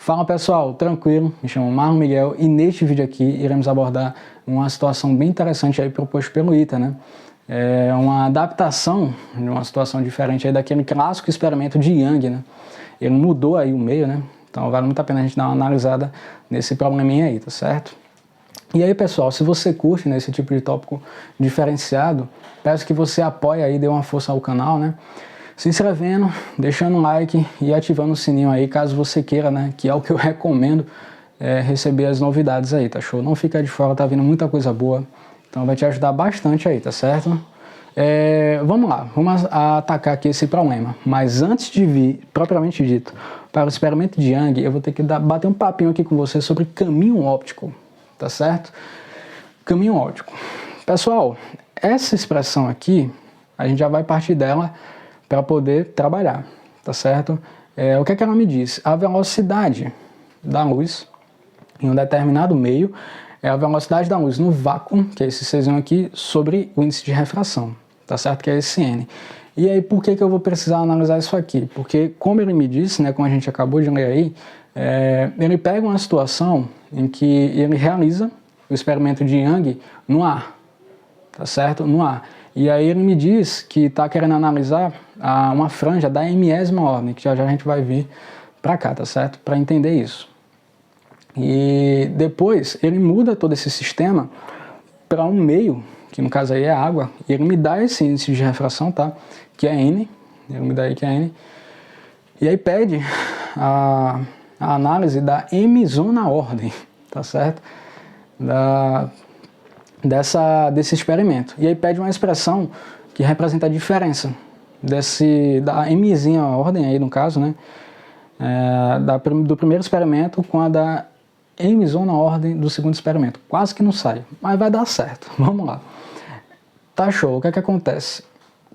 Fala pessoal, tranquilo? Me chamo Marlon Miguel e neste vídeo aqui iremos abordar uma situação bem interessante aí proposta pelo ITA, né? É uma adaptação de uma situação diferente aí daquele clássico experimento de Young, né? Ele mudou aí o meio, né? Então vale muito a pena a gente dar uma analisada nesse probleminha aí, tá certo? E aí pessoal, se você curte nesse tipo de tópico diferenciado, peço que você apoie aí, dê uma força ao canal, né? Se inscrevendo, deixando um like e ativando o sininho aí, caso você queira, né? Que é o que eu recomendo, receber as novidades aí, tá show? Não fica de fora, tá vindo muita coisa boa, então vai te ajudar bastante aí, tá certo? Vamos lá, vamos atacar aqui esse problema, mas antes de vir, propriamente dito, para o experimento de Young, eu vou ter que bater um papinho aqui com você sobre caminho óptico, tá certo? Caminho óptico. Pessoal, essa expressão aqui, a gente já vai partir dela para poder trabalhar, tá certo? O que é que ela me diz? A velocidade da luz em um determinado meio é a velocidade da luz no vácuo, que é esse Czinho aqui, sobre o índice de refração, tá certo? Que é esse N. E aí, por que eu vou precisar analisar isso aqui? Porque, como ele me disse, né, como a gente acabou de ler aí, ele pega uma situação em que ele realiza o experimento de Young no ar, tá certo? No ar. E aí ele me diz que está querendo analisar uma franja da milésima ordem, que já a gente vai vir para cá, tá certo? Para entender isso. E depois ele muda todo esse sistema para um meio, que no caso aí é água, e ele me dá esse índice de refração, tá? Que é N, ele me dá aí que é N. E aí pede a análise da mzona ordem, tá certo? Desse experimento. E aí pede uma expressão que representa a diferença da mzinha ordem aí no caso, né? Do primeiro experimento com a da mzona ordem do segundo experimento. Quase que não sai, mas vai dar certo. Vamos lá. Tá show, o que é que acontece?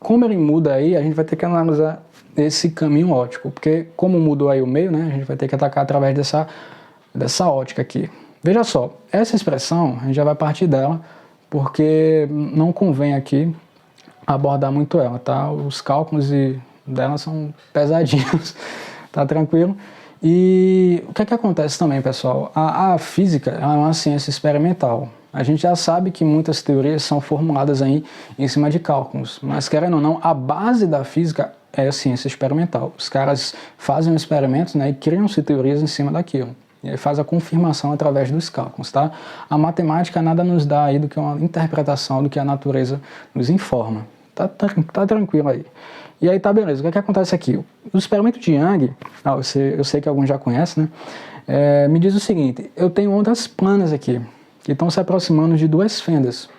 Como ele muda aí, a gente vai ter que analisar esse caminho óptico, porque como mudou aí o meio, né? A gente vai ter que atacar através dessa ótica aqui. Veja só, essa expressão, a gente já vai partir dela, porque não convém aqui abordar muito ela, tá? Os cálculos dela são pesadinhos, tá tranquilo? E o que é que acontece também, pessoal? A física é uma ciência experimental. A gente já sabe que muitas teorias são formuladas aí em cima de cálculos, mas querendo ou não, a base da física é a ciência experimental. Os caras fazem experimentos, né, e criam-se teorias em cima daquilo. E aí faz a confirmação através dos cálculos, tá? A matemática nada nos dá aí do que uma interpretação do que a natureza nos informa. Tá tranquilo aí. E aí tá beleza, o que é que acontece aqui? O experimento de Young, eu sei que alguns já conhecem, né? Me diz o seguinte, eu tenho ondas planas aqui, que estão se aproximando de duas fendas.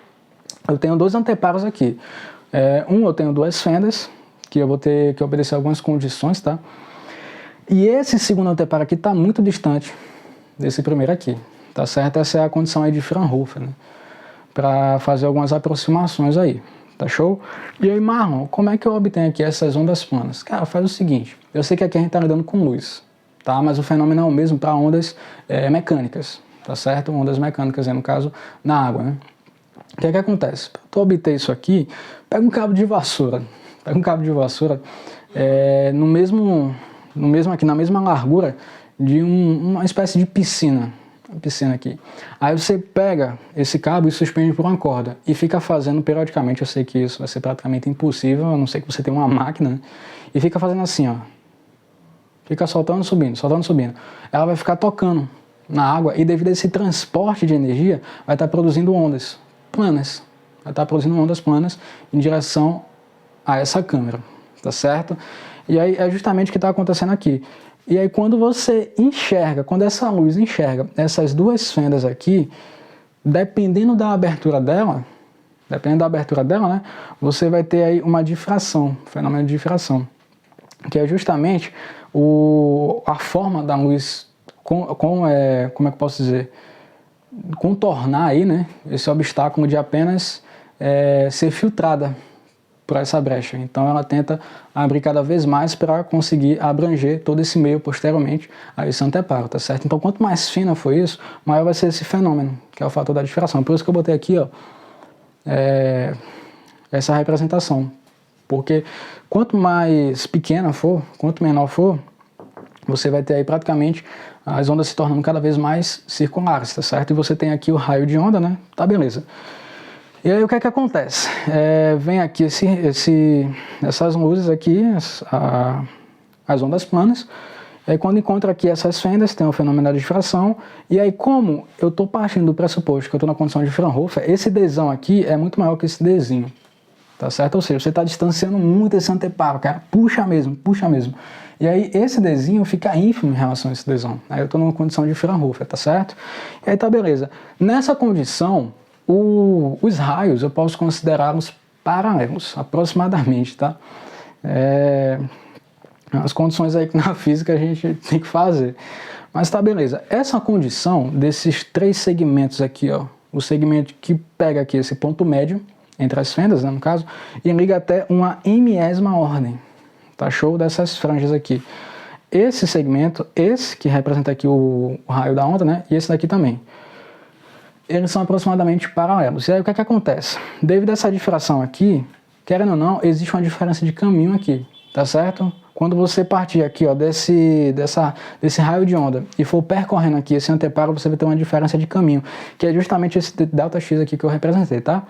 Eu tenho dois anteparos aqui. Eu tenho duas fendas, que eu vou ter que obedecer algumas condições, tá? E esse segundo anteparo aqui está muito distante desse primeiro aqui, tá certo? Essa é a condição aí de Fraunhofer, né? Para fazer algumas aproximações aí, tá show? E aí, Marlon, como é que eu obtenho aqui essas ondas planas? Cara, faz o seguinte, eu sei que aqui a gente está lidando com luz, tá? Mas o fenômeno é o mesmo para ondas mecânicas, tá certo? Ondas mecânicas, no caso, na água, né? O que é que acontece? Para tu obter isso aqui, pega um cabo de vassoura, aqui na mesma largura de uma espécie de piscina aqui. Aí você pega esse cabo e suspende por uma corda e fica fazendo periodicamente. Eu sei que isso vai ser praticamente impossível, a não ser que você tenha uma máquina, né? E fica fazendo assim, ó. Fica soltando, subindo. Ela vai ficar tocando na água e devido a esse transporte de energia, vai estar produzindo ondas planas. Em direção a essa câmera, tá certo? E aí é justamente o que está acontecendo aqui. E aí quando essa luz enxerga essas duas fendas aqui, dependendo da abertura dela, né, você vai ter aí uma difração, fenômeno de difração, que é justamente a forma da luz, como é que eu posso dizer, contornar aí, né, esse obstáculo de apenas ser filtrada por essa brecha. Então ela tenta abrir cada vez mais para conseguir abranger todo esse meio posteriormente a esse anteparo, tá certo? Então quanto mais fina for isso, maior vai ser esse fenômeno, que é o fator da difração. Por isso que eu botei aqui, ó, essa representação. Porque quanto mais pequena for, quanto menor for, você vai ter aí praticamente as ondas se tornando cada vez mais circulares, tá certo? E você tem aqui o raio de onda, né? Tá, beleza. E aí o que é que acontece? Vem aqui essas luzes aqui, as ondas planas. E aí quando encontra aqui essas fendas, tem o fenômeno da difração. E aí como eu estou partindo do pressuposto que eu estou na condição de Fraunhofer, esse Dzão aqui é muito maior que esse Dzinho. Tá certo? Ou seja, você está distanciando muito esse anteparo, cara. Puxa mesmo, puxa mesmo. E aí esse Dzinho fica ínfimo em relação a esse Dzão. Aí eu estou numa condição de Fraunhofer, tá certo? E aí tá beleza. Nessa condição, os raios eu posso considerá-los paralelos, aproximadamente, tá? As condições aí que na física a gente tem que fazer. Mas tá, beleza. Essa condição desses três segmentos aqui, ó, o segmento que pega aqui esse ponto médio, entre as fendas, né, no caso, e liga até uma milésima ordem, tá show? Dessas franjas aqui. Esse segmento, esse que representa aqui o raio da onda, né, e esse daqui também, eles são aproximadamente paralelos. E aí o que é que acontece? Devido a essa difração aqui, querendo ou não, existe uma diferença de caminho aqui, tá certo? Quando você partir aqui, ó, desse raio de onda e for percorrendo aqui esse anteparo, você vai ter uma diferença de caminho, que é justamente esse ΔX aqui que eu representei, tá?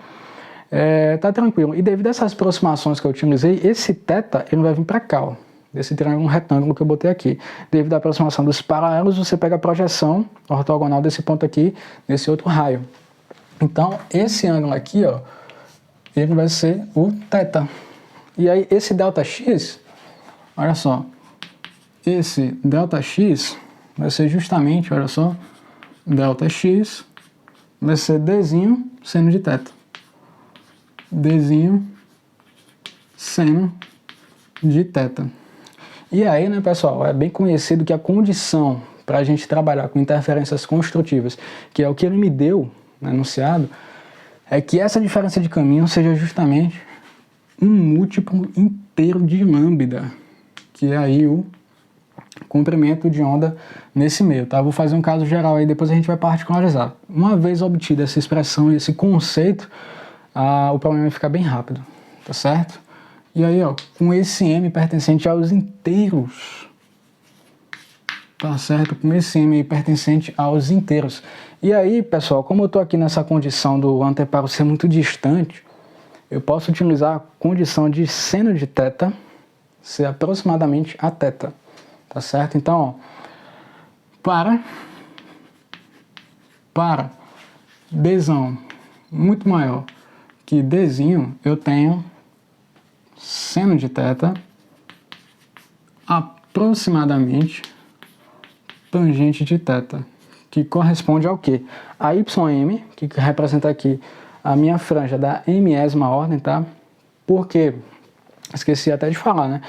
Tá tranquilo. E devido a essas aproximações que eu utilizei, esse θ ele vai vir para cá, ó, desse triângulo retângulo que eu botei aqui. Devido à aproximação dos paralelos, você pega a projeção ortogonal desse ponto aqui, nesse outro raio. Então, esse ângulo aqui, ó, ele vai ser o θ. E aí, esse ΔX, olha só, esse ΔX vai ser justamente, olha só, ΔX vai ser Dzinho seno de θ. Dzinho seno de θ. E aí, né, pessoal, é bem conhecido que a condição para a gente trabalhar com interferências construtivas, que é o que ele me deu, né, enunciado, é que essa diferença de caminho seja justamente um múltiplo inteiro de lambda, que é aí o comprimento de onda nesse meio, tá? Vou fazer um caso geral aí, depois a gente vai particularizar. Uma vez obtida essa expressão e esse conceito, o problema vai ficar bem rápido, tá certo? E aí, ó, com esse M pertencente aos inteiros, tá certo? Com esse M pertencente aos inteiros. E aí, pessoal, como eu tô aqui nessa condição do anteparo ser muito distante, eu posso utilizar a condição de seno de θ ser aproximadamente a θ, tá certo? Então, ó, para Dzão muito maior que Dzinho, eu tenho seno de θ aproximadamente tangente de θ, que corresponde ao quê? A YM, que representa aqui a minha franja da milésima ordem, tá? Porque, esqueci até de falar, né?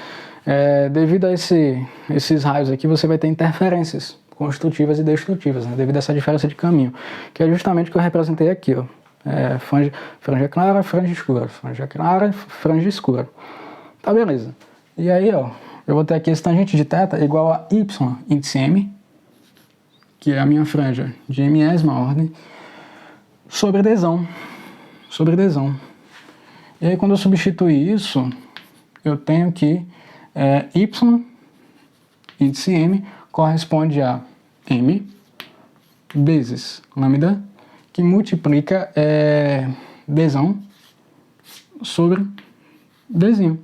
Devido a esses raios aqui, você vai ter interferências construtivas e destrutivas, né? Devido a essa diferença de caminho, que é justamente o que eu representei aqui, ó. Franja clara, franja escura, franja clara, franja escura. Tá, beleza. E aí, ó, eu vou ter aqui esse tangente de θ igual a Y índice M, que é a minha franja de milésima ordem, sobre Dzão. E aí, quando eu substituir isso, eu tenho que Y índice M corresponde a M vezes lambda, que multiplica Dzão sobre Dzinho.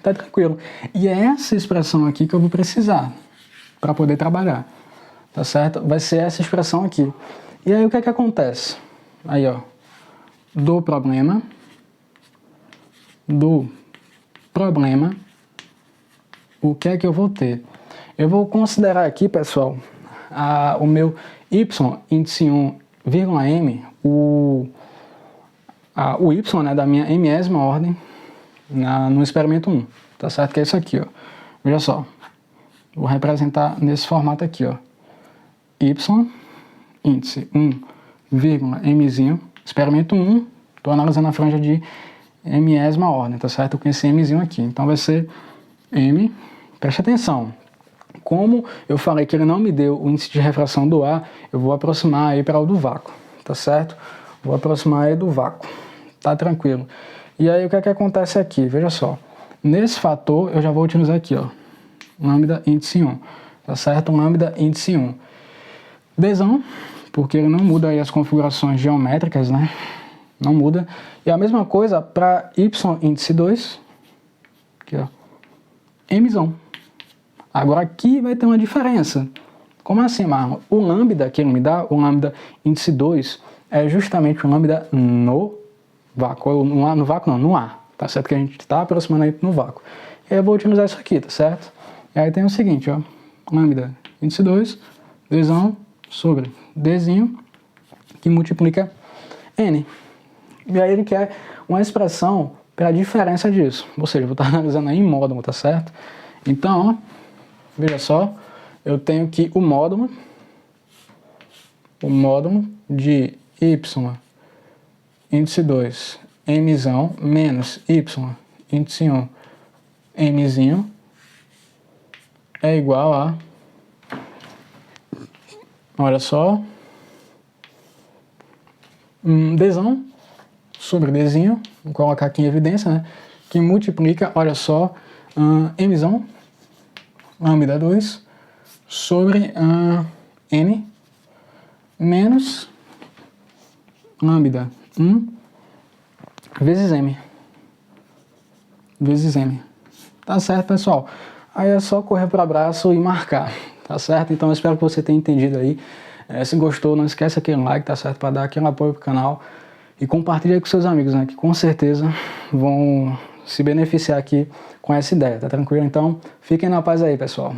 Tá tranquilo. E é essa expressão aqui que eu vou precisar para poder trabalhar. Tá certo? Vai ser essa expressão aqui. E aí o que é que acontece? Aí, ó. Do problema, o que é que eu vou ter? Eu vou considerar aqui, pessoal, o meu Y índice 1,m, o Y, né, da minha milésima ordem no experimento 1, tá certo? Que é isso aqui, ó. Veja só, vou representar nesse formato aqui, ó. Y índice 1,mzinho, experimento 1, estou analisando a franja de milésima ordem, tá certo? Com esse mzinho aqui. Então vai ser M, preste atenção. Como eu falei que ele não me deu o índice de refração do ar, eu vou aproximar aí para o do vácuo, tá certo? Vou aproximar aí do vácuo, tá tranquilo. E aí o que é que acontece aqui? Veja só, nesse fator eu já vou utilizar aqui, ó, lambda índice 1. tá certo? Lambda índice 1. Dzão, porque ele não muda aí as configurações geométricas, né? Não muda. E a mesma coisa para y índice 2, aqui ó, mzão. Agora aqui vai ter uma diferença. Como assim, Marlon? O lambda que ele me dá, o lambda índice 2, é justamente o lambda no vácuo. No vácuo não, no A. Tá certo que a gente está aproximando aí no vácuo. E aí eu vou utilizar isso aqui, tá certo? E aí tem o seguinte, ó. Lambda índice 2, Dzão sobre Dzinho, que multiplica N. E aí ele quer uma expressão para a diferença disso. Ou seja, eu vou estar analisando aí em módulo, tá certo? Então, ó, veja só, eu tenho que o módulo de y índice 2, mzão, menos y índice 1, mzinho, é igual a, olha só, dzão sobre dzinho, vou colocar aqui em evidência, né, que multiplica, olha só, mzão, lambda 2, sobre n, menos lambda 1 vezes m. Tá certo, pessoal? Aí é só correr para o abraço e marcar, tá certo? Então eu espero que você tenha entendido aí. Se gostou, não esquece aquele like, tá certo? Para dar aquele apoio pro canal. E compartilha com seus amigos, né? Que com certeza vão se beneficiar aqui com essa ideia, tá tranquilo? Então, fiquem na paz aí, pessoal.